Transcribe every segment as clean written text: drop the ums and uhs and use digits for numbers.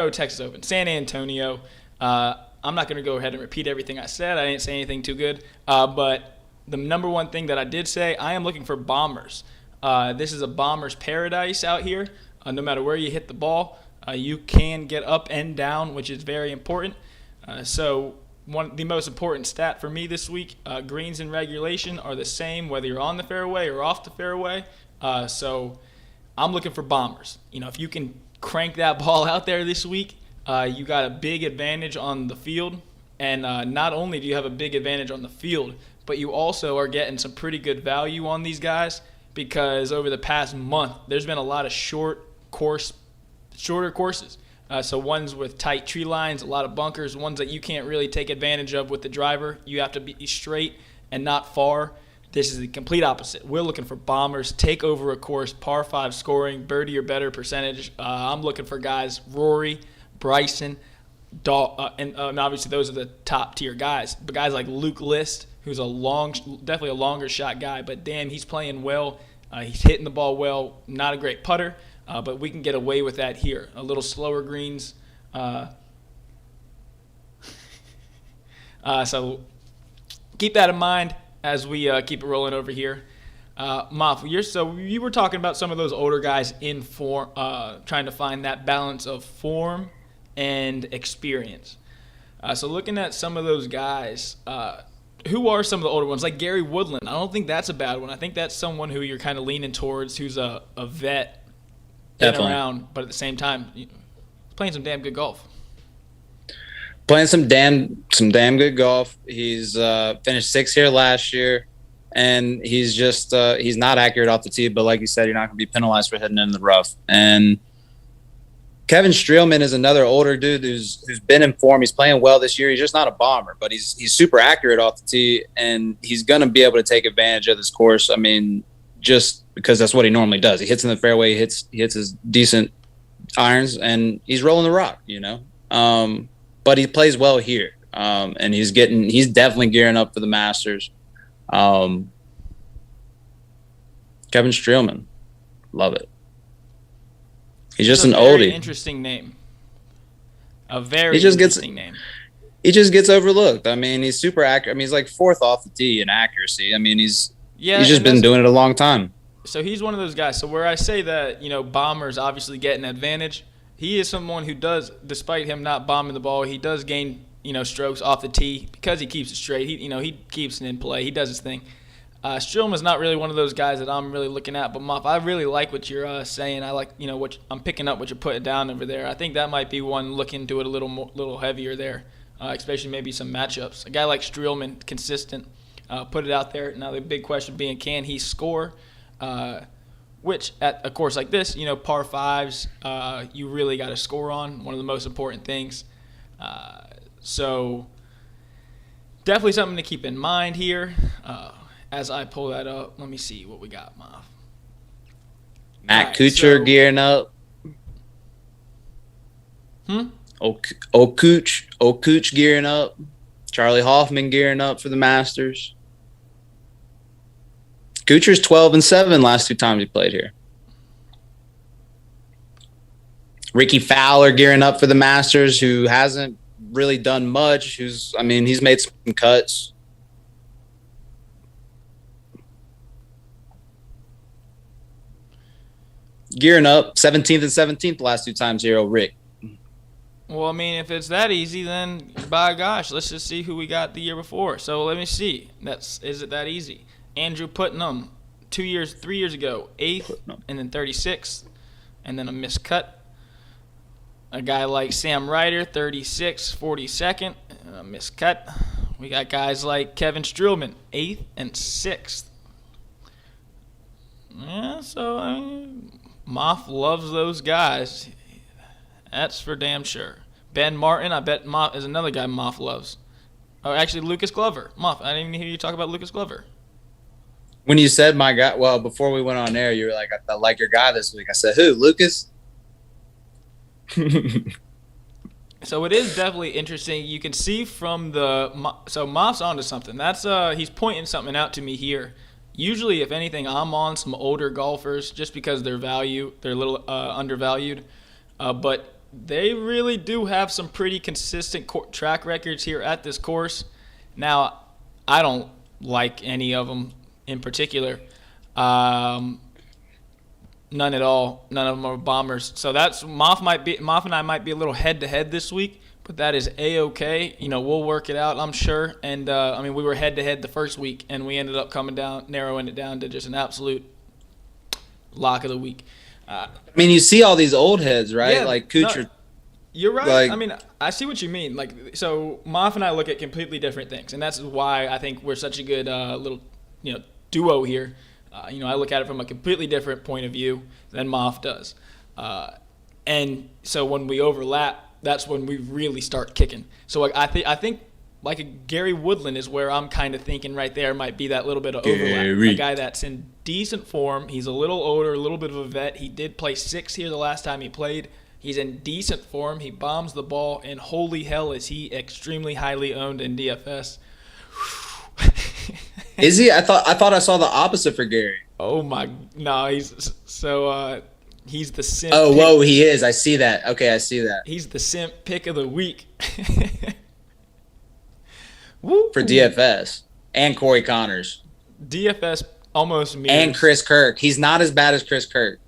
Texas Open, San Antonio. I'm not going to go ahead and repeat everything I said. I didn't say anything too good. But the number one thing that I did say, I am looking for bombers. This is a bomber's paradise out here. No matter where you hit the ball, you can get up and down, which is very important. So the most important stat for me this week, greens in regulation are the same whether you're on the fairway or off the fairway. So I'm looking for bombers. If you can crank that ball out there this week, you got a big advantage on the field. And not only do you have a big advantage on the field, but you also are getting some pretty good value on these guys because over the past month, there's been a lot of shorter courses. So ones with tight tree lines, a lot of bunkers, ones that you can't really take advantage of with the driver. You have to be straight and not far. This is the complete opposite. We're looking for bombers, take over a course, par 5 scoring, birdie or better percentage. I'm looking for guys, Rory, Bryson, and obviously those are the top tier guys. But guys like Luke List, who's definitely a longer shot guy, but damn, he's playing well. He's hitting the ball well. Not a great putter, but we can get away with that here. A little slower greens. So keep that in mind as we keep it rolling over here. Moff, you were talking about some of those older guys in form, trying to find that balance of form and experience. So looking at some of those guys, who are some of the older ones? Like Gary Woodland. I don't think that's a bad one. I think that's someone who you're kind of leaning towards, who's a vet, been around, but at the same time, playing some damn good golf. Playing some damn good golf. He's finished 6th here last year, and he's just he's not accurate off the tee. But like you said, you're not going to be penalized for hitting in the rough. And Kevin Strielman is another older dude who's been in form. He's playing well this year. He's just not a bomber, but he's super accurate off the tee, and he's going to be able to take advantage of this course. I mean, just because that's what he normally does. He hits in the fairway, he hits his decent irons, and he's rolling the rock. But he plays well here, and he's definitely gearing up for the Masters. Kevin Strielman, love it. He's just an oldie. Interesting name. A very interesting name. He just gets overlooked. I mean, he's super accurate. I mean, he's like 4th off the tee in accuracy. I mean, he's just been doing it a long time. So he's one of those guys. So where I say that, bombers obviously get an advantage, he is someone who does, despite him not bombing the ball, he does gain, strokes off the tee because he keeps it straight. He keeps it in play. He does his thing. Strielman's not really one of those guys that I'm really looking at, but Moff, I really like what you're saying. I like, what I'm picking up what you're putting down over there. I think that might be one look into it a little heavier there, especially maybe some matchups. A guy like Strielman, consistent, put it out there. Now the big question being, can he score? Which at a course like this, par 5s, you really got to score on. One of the most important things. So definitely something to keep in mind here. As I pull that up, let me see what we got, Moff. Matt Kuchar gearing up. Cooch gearing up. Charlie Hoffman gearing up for the Masters. Kuchar's 12-7 last 2 times he played here. Ricky Fowler gearing up for the Masters, who hasn't really done much. He's made some cuts. Gearing up, 17th and 17th the last 2 times here, Rick. Well, I mean, if it's that easy, then by gosh, let's just see who we got the year before. So let me see. Is it that easy? Andrew Putnam, 3 years ago, 8th, and then 36th, and then a miscut. A guy like Sam Ryder, 36th, 42nd, and a miscut. We got guys like Kevin Strielman, 8th and 6th. Yeah, so Moff loves those guys. That's for damn sure. Ben Martin, I bet Moff is another guy Moff loves. Oh, actually, Lucas Glover. Moff, I didn't even hear you talk about Lucas Glover. When you said my guy, well, before we went on air, you were like, I like your guy this week. I said, who, Lucas? So it is definitely interesting. You can see from so Moff's onto something. That's he's pointing something out to me here. Usually, if anything, I'm on some older golfers just because they're a little undervalued. But they really do have some pretty consistent track records here at this course. Now, I don't like any of them in particular. None at all. None of them are bombers. So that's Moff and I might be a little head-to-head this week, but that is A-okay. We'll work it out, I'm sure. And, we were head-to-head the first week, and we ended up narrowing it down to just an absolute lock of the week. You see all these old heads, right? Yeah, like Kuchar. No, you're right. I see what you mean. So Moff and I look at completely different things, and that's why I think we're such a good little, duo here. I look at it from a completely different point of view than Moff does. And so when we overlap, that's when we really start kicking. So I think like a Gary Woodland is where I'm kind of thinking right there might be that little bit of overlap. A guy that's in decent form. He's a little older, a little bit of a vet. He did play 6 here the last time he played. He's in decent form. He bombs the ball, and holy hell is he extremely highly owned in DFS. Is he? I thought I saw the opposite for Gary. Oh my! No, he's the simp. Oh, whoa, he is. I see that. Okay, I see that. He's the simp pick of the week. For DFS and Corey Connors. DFS almost mirrors. And Chris Kirk. He's not as bad as Chris Kirk.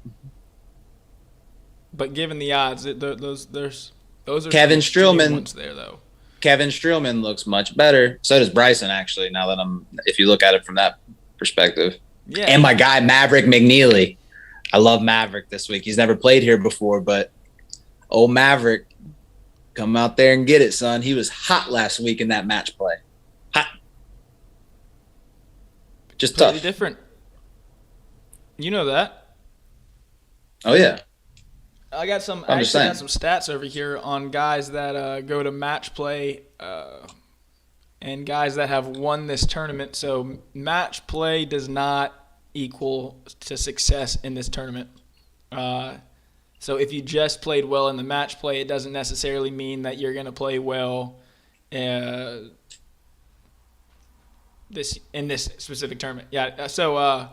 But given the odds, those are Kevin Strielman ones there though. Kevin Strielman looks much better. So does Bryson, actually. Now that if you look at it from that perspective. Yeah. And my guy Maverick McNeely. I love Maverick this week. He's never played here before, but old Maverick, come out there and get it, son. He was hot last week in that match play. Hot. Just Pretty tough. different. You know that. Oh yeah. I got some stats over here on guys that go to match play and guys that have won this tournament. So match play does not equal to success in this tournament. So if you just played well in the match play, it doesn't necessarily mean that you're going to play well in this specific tournament. Yeah. So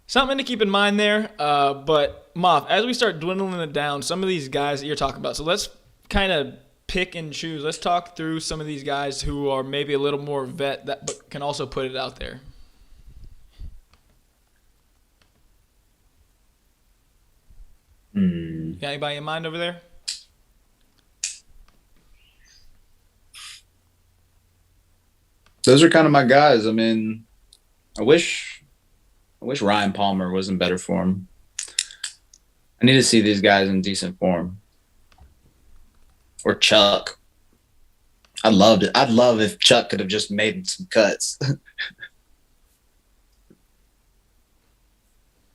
something to keep in mind there. But Moff, as we start dwindling it down, some of these guys that you're talking about. So let's kind of pick and choose. Let's talk through some of these guys who are maybe a little more vet but can also put it out there. Got anybody in mind over there? Those are kind of my guys. I wish Ryan Palmer was in better form. I need to see these guys in decent form. Or Chuck. I'd love if Chuck could have just made some cuts.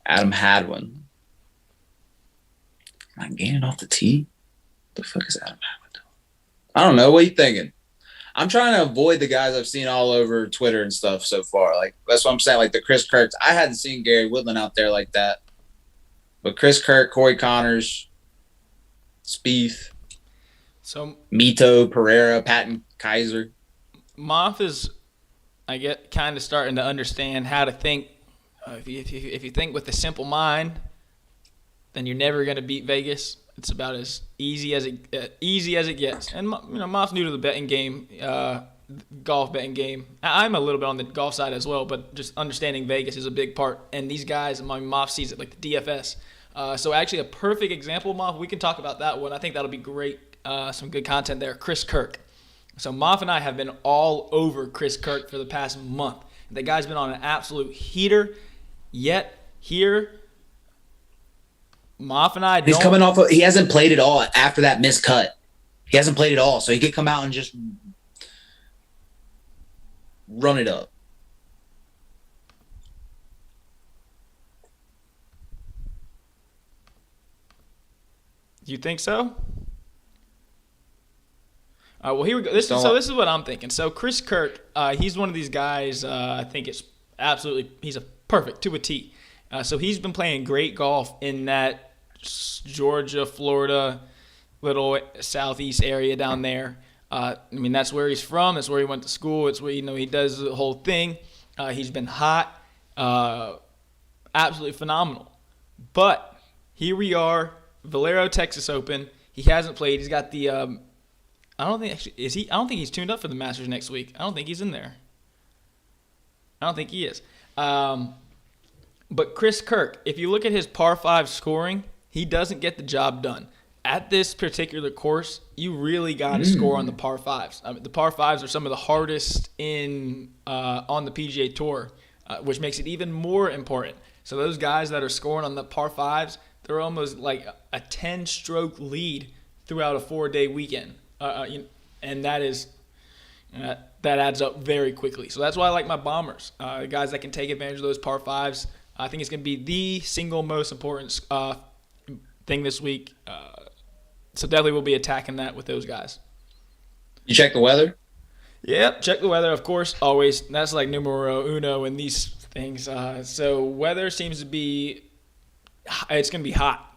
Adam Hadwin. Am I gaining off the tee? What the fuck is Adam Hadwin doing? I don't know. What are you thinking? I'm trying to avoid the guys I've seen all over Twitter and stuff so far. Like, that's what I'm saying. Like the Chris Kirks. I hadn't seen Gary Woodland out there like that. But Chris Kirk, Corey Connors, Spieth, Mito, Pereira, Patton, Kaiser. Moff is, I get, kind of starting to understand how to think. If you think with a simple mind, then you're never going to beat Vegas. It's about as easy as it gets. And Moff's new to the betting game, golf betting game. I'm a little bit on the golf side as well, but just understanding Vegas is a big part. And these guys, Moff sees it like the DFS. So actually a perfect example, Moff. We can talk about that one. I think that'll be great. Some good content there. Chris Kirk. So Moff and I have been all over Chris Kirk for the past month. The guy's been on an absolute heater. Yet here, Moff and I don't. He's coming off. He hasn't played at all after that missed cut. He hasn't played at all, so he could come out and just run it up. You think so? Well, here we go. This is what I'm thinking. So Chris Kirk, he's one of these guys. I think it's absolutely. He's a perfect to a T. So he's been playing great golf in that Georgia, Florida, little southeast area down there. That's where he's from. That's where he went to school. It's where he does the whole thing. He's been hot, absolutely phenomenal. But here we are, Valero, Texas Open. He hasn't played. He's got the I don't think actually is he. I don't think he's tuned up for the Masters next week. I don't think he's in there. I don't think he is. But Chris Kirk, if you look at his par 5 scoring, he doesn't get the job done. At this particular course, you really got to score on the par 5s. I mean, the par 5s are some of the hardest on the PGA Tour, which makes it even more important. So those guys that are scoring on the par 5s, they're almost like a 10-stroke lead throughout a 4-day weekend. And that is that adds up very quickly. So that's why I like my bombers, guys that can take advantage of those par 5s. I think it's going to be the single most important thing this week. So definitely we'll be attacking that with those guys. You check the weather? Yep, check the weather, of course, always. That's like numero uno in these things. So weather seems to be – it's going to be hot.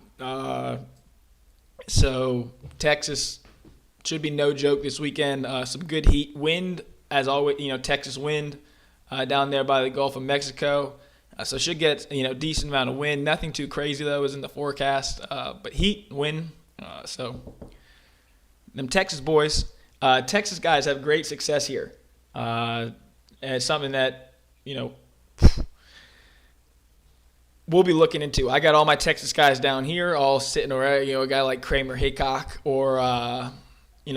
So Texas should be no joke this weekend. Some good heat. Wind, as always, Texas wind down there by the Gulf of Mexico. So should get, decent amount of wind. Nothing too crazy, though, is in the forecast. But heat, wind. So them Texas boys, Texas guys have great success here. And it's something that, we'll be looking into. I got all my Texas guys down here all sitting around, a guy like Kramer Hickok or,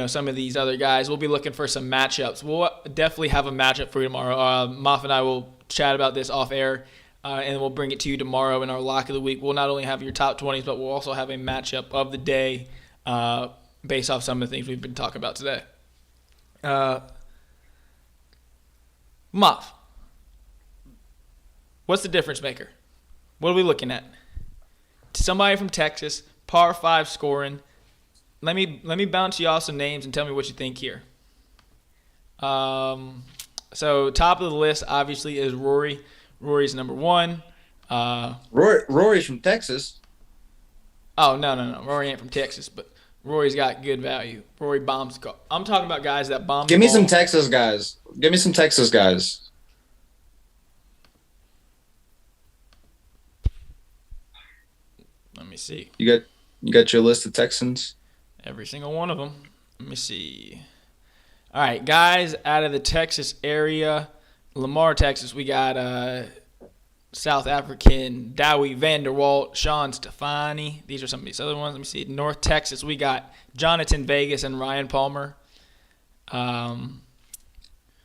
some of these other guys. We'll be looking for some matchups. We'll definitely have a matchup for you tomorrow. Moff and I will chat about this off air. And we'll bring it to you tomorrow in our Lock of the Week. We'll not only have your top 20s, but we'll also have a matchup of the day based off some of the things we've been talking about today. Moff, what's the difference maker? What are we looking at? Somebody from Texas, par 5 scoring. Let me bounce you off some names and tell me what you think here. So top of the list, obviously, is Rory. Rory's number 1. Rory's from Texas. Oh, no. Rory ain't from Texas, but Rory's got good value. Rory bombs. I'm talking about guys that bomb. Give me some Texas guys. Give me some Texas guys. Let me see. You got your list of Texans? Every single one of them. Let me see. All right, guys out of the Texas area. Lamar, Texas, we got South African Dowie Vanderwalt, Sean Stefani. These are some of these other ones. Let me see. North Texas, we got Jonathan Vegas and Ryan Palmer. Ryan,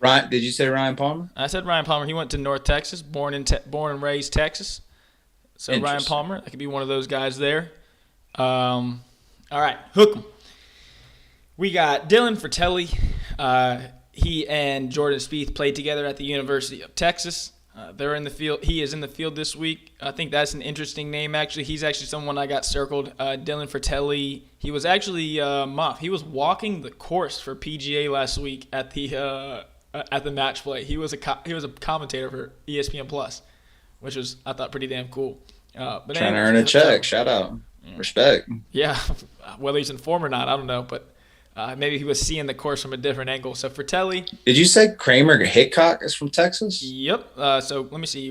did you say Ryan Palmer? I said Ryan Palmer. He went to North Texas, born and raised Texas. So Ryan Palmer, that could be one of those guys there. All right, hook 'em. We got Dylan Fratelli. He and Jordan Spieth played together at the University of Texas. They're in the field. He is in the field this week. I think that's an interesting name, actually. He's actually someone I got circled. Dylan Fratelli. He was actually Moff. He was walking the course for PGA last week at the match play. He was a commentator for ESPN Plus, which was, I thought, pretty damn cool. But trying to earn a check. Shout out. Yeah. Respect. Yeah. Whether he's informed or not, I don't know, but. Maybe he was seeing the course from a different angle. So Fratelli. Did you say Kramer Hickok is from Texas? Yep. So let me see.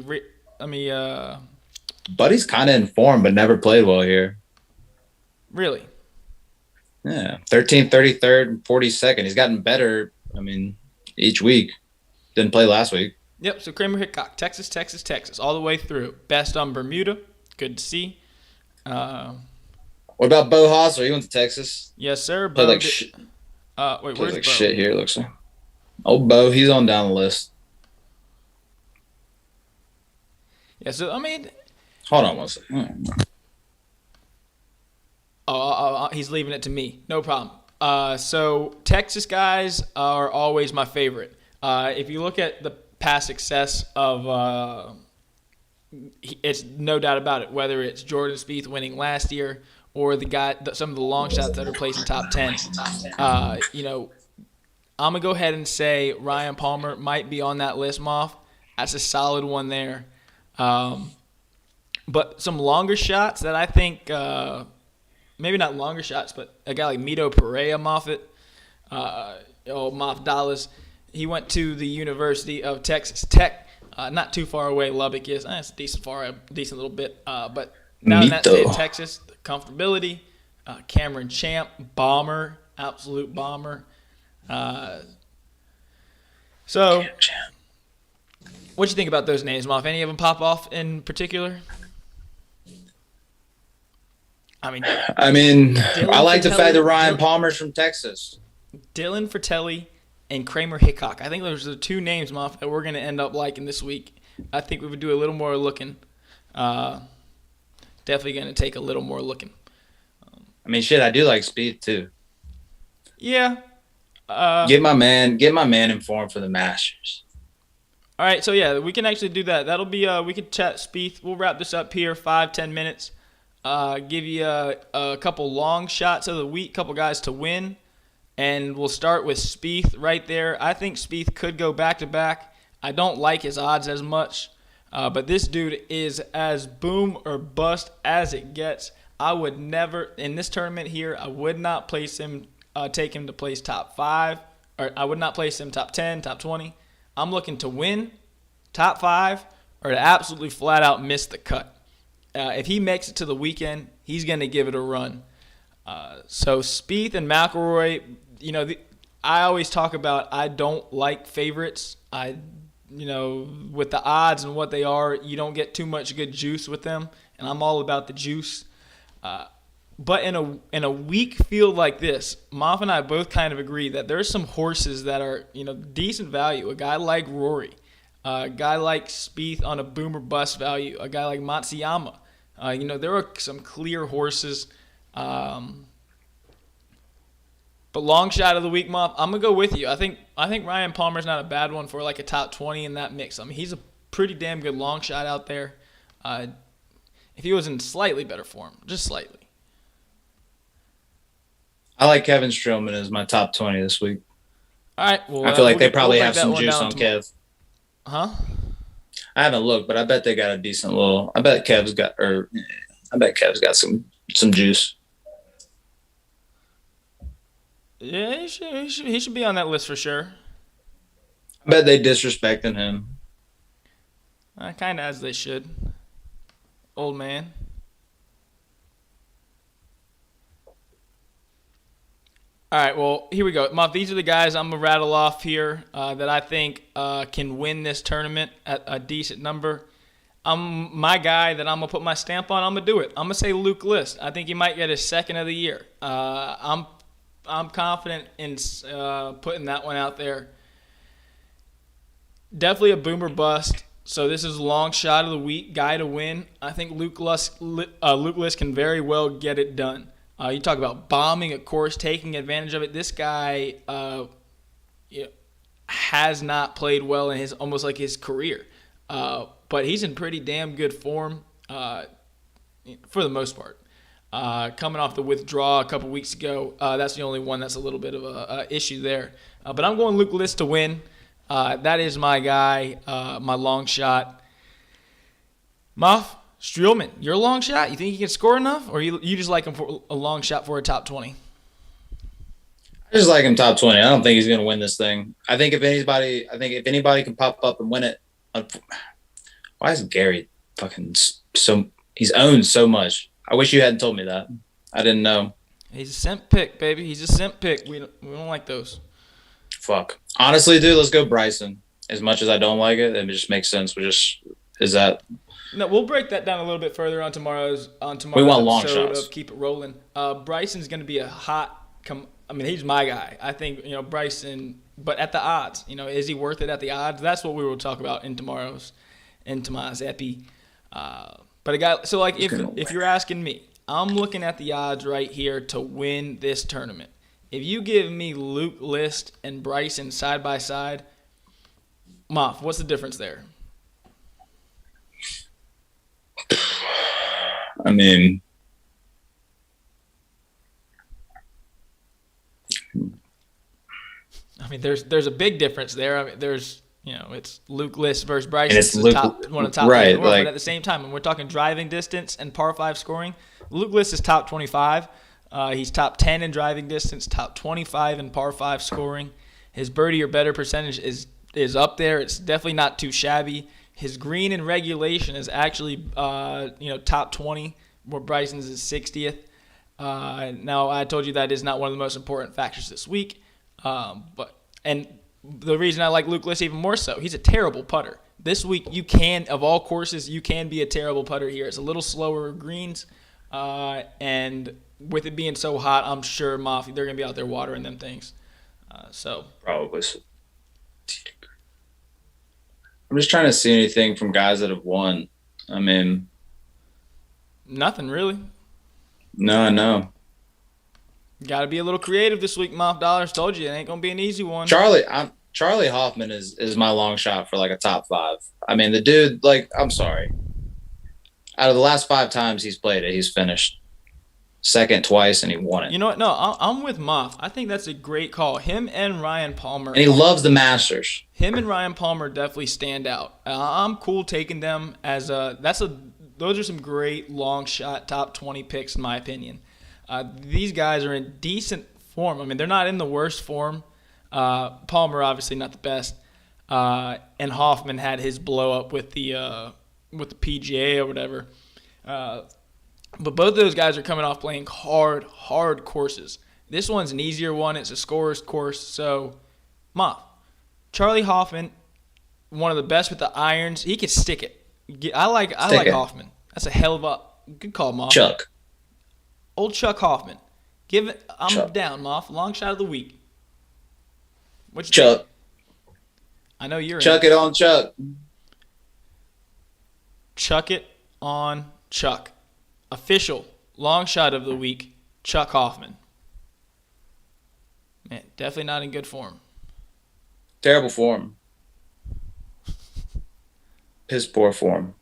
Buddy's kind of informed, but never played well here. Really? Yeah. 13th, 33rd, and 42nd. He's gotten better, each week. Didn't play last week. Yep. So Kramer Hickok, Texas, all the way through. Best on Bermuda. Good to see. What about Bo Hosler? He went to Texas. Yes, sir. Bo where's like Bo? Shit here, looks like. Oh, Bo, he's on down the list. Yeah, so, hold on one second. He's leaving it to me. No problem. So Texas guys are always my favorite. If you look at the past success of it's no doubt about it, whether it's Jordan Spieth winning last year or some of the long shots that are placed in top 10. I'm going to go ahead and say Ryan Palmer might be on that list, Moff. That's a solid one there. But some longer shots that I think, maybe not longer shots, but a guy like Mito Pereira Moffitt, Moff Dallas, he went to the University of Texas Tech. Not too far away Lubbock is. It's a decent little bit. But down in that state of Texas, the comfortability, Cameron Champ, bomber, absolute bomber. So, what do you think about those names, Moff? Any of them pop off in particular? I mean, I like the fact that Ryan Palmer's from Texas. Dylan Fratelli and Kramer Hickok. I think those are the two names, Moff, that we're going to end up liking this week. I think we would do a little more looking. Definitely going to take a little more looking. I do like Speed too. Yeah. Get my man in form for the Masters. All right, so yeah, we can actually do that. That'll be we can chat Spieth. We'll wrap this up here, 5-10 minutes. Give you a couple long shots of the week, couple guys to win, and we'll start with Spieth right there. I think Spieth could go back-to-back. I don't like his odds as much, but this dude is as boom or bust as it gets. I would never, in this tournament here, I would not place him, take him to place top 5, or I would not place him top 10, top 20. I'm looking to win, top 5, or to absolutely flat out miss the cut. If he makes it to the weekend, he's going to give it a run. So Spieth and McIlroy, I always talk about I don't like favorites. With the odds and what they are, you don't get too much good juice with them, and I'm all about the juice. But in a weak field like this, Moff and I both kind of agree that there's some horses that are decent value. A guy like Rory, a guy like Spieth on a boom or bust value, a guy like Matsuyama. There are some clear horses. But long shot of the week, Moff, I'm gonna go with you. I think Ryan Palmer's not a bad one for like a top 20 in that mix. He's a pretty damn good long shot out there. If he was in slightly better form, just slightly. I like Kevin Strielman as my top 20 this week. All right. Well, I feel like they probably have some juice on Kev. Huh? I haven't looked, but I bet they got a decent little. I bet Kev's got some juice. Yeah, he should be on that list for sure. I bet they disrespecting him. Kind of as they should. Old man. All right, well, here we go. Moff, these are the guys I'm going to rattle off here that I think can win this tournament at a decent number. My guy that I'm going to put my stamp on, I'm going to do it. I'm going to say Luke List. I think he might get his second of the year. I'm confident in putting that one out there. Definitely a boomer bust. So this is a long shot of the week, guy to win. I think Luke List can very well get it done. You talk about bombing a course, taking advantage of it. This guy has not played well in his career, but he's in pretty damn good form for the most part. Coming off the withdrawal a couple weeks ago, that's the only one that's a little bit of a issue there. But I'm going Luke List to win. That is my guy, my long shot. Moff, Strielman, your long shot? You think he can score enough, or you just like him for a long shot for a top 20? I just like him top 20. I don't think he's going to win this thing. I think if anybody can pop up and win it. Why is Gary fucking so? He's owned so much. I wish you hadn't told me that. I didn't know. He's a simp pick, baby. He's a simp pick. We don't like those. Fuck. Honestly, dude, let's go Bryson. As much as I don't like it, it just makes sense. No, we'll break that down a little bit further on tomorrow's we want long episode shots. of Keep It Rolling. Bryson's going to be he's my guy. I think, Bryson, but at the odds, is he worth it at the odds? That's what we will talk about in tomorrow's epi. But a guy, so like if you're asking me, I'm looking at the odds right here to win this tournament. If you give me Luke List and Bryson side by side, Moff, what's the difference there? I mean, there's a big difference there. There's it's Luke List versus Bryson. It's one of the top right, in the world, but at the same time, when we're talking driving distance and par 5 scoring, Luke List is top 25. He's top 10 in driving distance, top 25 in par 5 scoring. His birdie or better percentage is up there. It's definitely not too shabby. His green in regulation is actually top 20, where Bryson's is 60th. Now, I told you that is not one of the most important factors this week. And the reason I like Luke List even more so, he's a terrible putter. This week, of all courses, you can be a terrible putter here. It's a little slower greens, and with it being so hot, I'm sure Moff, they're going to be out there watering them things. Probably. I'm just trying to see anything from guys that have won. I mean, nothing really. No. Got to be a little creative this week, Moff Dollars. Told you, it ain't going to be an easy one. Charlie Hoffman is my long shot for like a top 5. I mean, the dude, like, I'm sorry. Out of the last 5 times he's played it, he's finished second twice and he won it. You know what? No, I'm with Moff. I think that's a great call. Him and Ryan Palmer. And he loves the Masters. Him and Ryan Palmer definitely stand out. I'm cool taking them as those are some great long shot top 20 picks in my opinion. These guys are in decent form. I mean, they're not in the worst form. Palmer obviously not the best, and Hoffman had his blow up with the PGA or whatever. But both of those guys are coming off playing hard courses. This one's an easier one. It's a scorer's course. So, Moff, Charlie Hoffman, one of the best with the irons. He can stick it. I like Hoffman. That's a hell of a good call, Moff. Chuck. Old Chuck Hoffman. I'm Chuck. Down, Moff. Long shot of the week. What's Chuck. I know you're Chuck it on Chuck. Chuck it on Chuck. Official long shot of the week, Chuck Hoffman. Man, definitely not in good form. Terrible form. Piss poor form.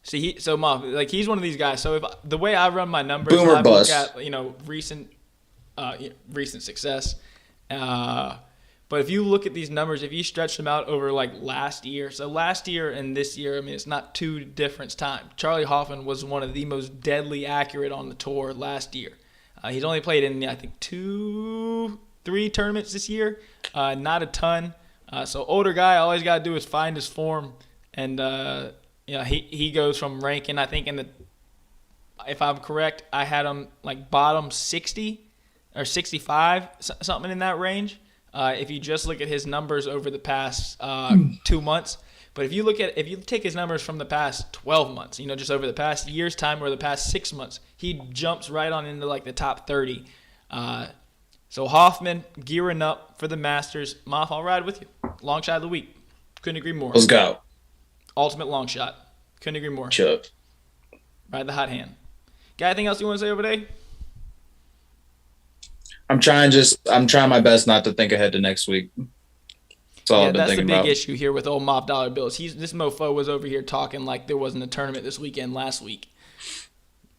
See, Moff, like he's one of these guys. So the way I run my numbers, Boomer I bust. look at recent success. But if you look at these numbers, if you stretch them out over like last year, so last year and this year, I mean, it's not too different time. Charlie Hoffman was one of the most deadly accurate on the tour last year. He's only played in, I think, 2-3 tournaments this year, not a ton. So older guy, all he's got to do is find his form. And, he goes from ranking, I think, if I'm correct, I had him like bottom 60 or 65, something in that range. If you just look at his numbers over the past 2 months, but if you take his numbers from the past 12 months, just over the past year's time or the past 6 months, he jumps right on into like the top 30. So Hoffman gearing up for the Masters. Moff, I'll ride with you. Long shot of the week. Couldn't agree more. Let's go. Ultimate long shot. Couldn't agree more. Chuck. Ride the hot hand. Got anything else you want to say over there? I'm trying my best not to think ahead to next week. That's all I've been thinking about. That's the big issue here with old Moff Dollar Bills. This mofo was over here talking like there wasn't a tournament this weekend last week.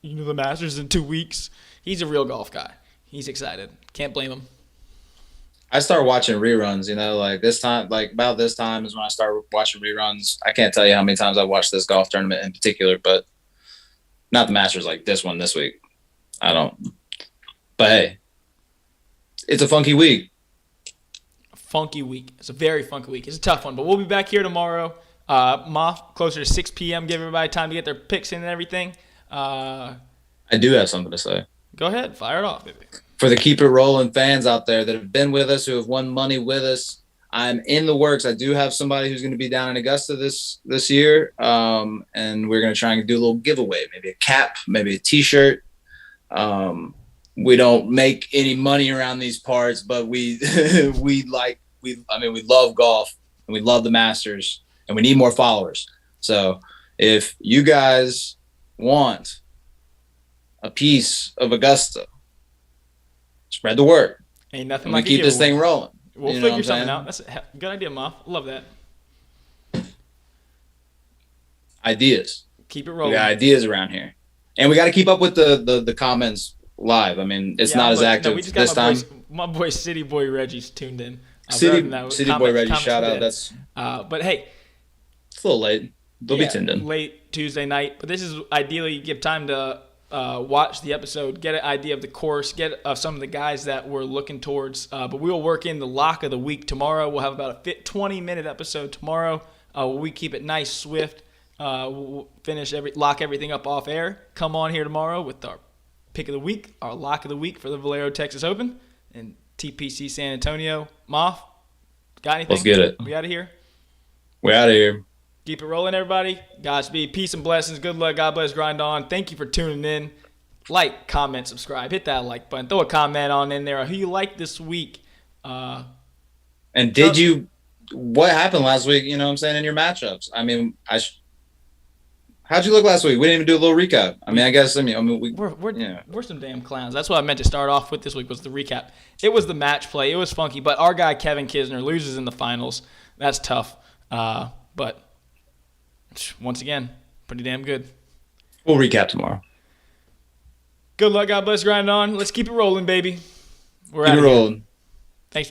The Masters in 2 weeks. He's a real golf guy. He's excited. Can't blame him. I start watching reruns, about this time is when I start watching reruns. I can't tell you how many times I've watched this golf tournament in particular, but not the Masters like this one this week. I don't. But hey, it's a funky week. Funky week. It's a very funky week. It's a tough one, but we'll be back here tomorrow. Moff, closer to 6 p.m. Give everybody time to get their picks in and everything. I do have something to say. Go ahead. Fire it off, baby. For the Keep It Rollin' fans out there that have been with us, who have won money with us, I'm in the works. I do have somebody who's going to be down in Augusta this year, and we're going to try and do a little giveaway, maybe a cap, maybe a T-shirt. We don't make any money around these parts, but we love golf and we love the Masters and we need more followers. So if you guys want a piece of Augusta, spread the word. Ain't nothing and like we keep this thing rolling. We'll figure something out. That's a good idea, Moff. Love that. Ideas. Keep it rolling. We got ideas around here. And we got to keep up with the comments live. I mean, it's not as active this time. My boy City Boy Reggie's tuned in. City Boy Reggie, shout out. But hey. It's a little late. They'll be tuned in. Late Tuesday night. But this is ideally you give time to watch the episode, get an idea of the course, get some of the guys that we're looking towards. But we will work in the lock of the week tomorrow. We'll have about a 20-minute episode tomorrow. We keep it nice, swift. We'll lock everything up off air. Come on here tomorrow with our pick of the week, our lock of the week for the Valero Texas Open and TPC San Antonio. Moff, got anything? Let's get it. We out of here? We're out of here. Keep it rolling, everybody. Godspeed. Peace and blessings. Good luck. God bless. Grind on. Thank you for tuning in. Like, comment, subscribe. Hit that like button. Throw a comment on in there. Who you like this week? And what happened last week, you know what I'm saying, in your matchups? I mean, how'd you look last week? We didn't even do a little recap. I mean, we're some damn clowns. That's what I meant to start off with this week was the recap. It was the match play. It was funky, but our guy Kevin Kisner loses in the finals. That's tough. But once again, pretty damn good. We'll recap tomorrow. Good luck. God bless. Grind on. Let's keep it rolling, baby. We're keep out it rolling.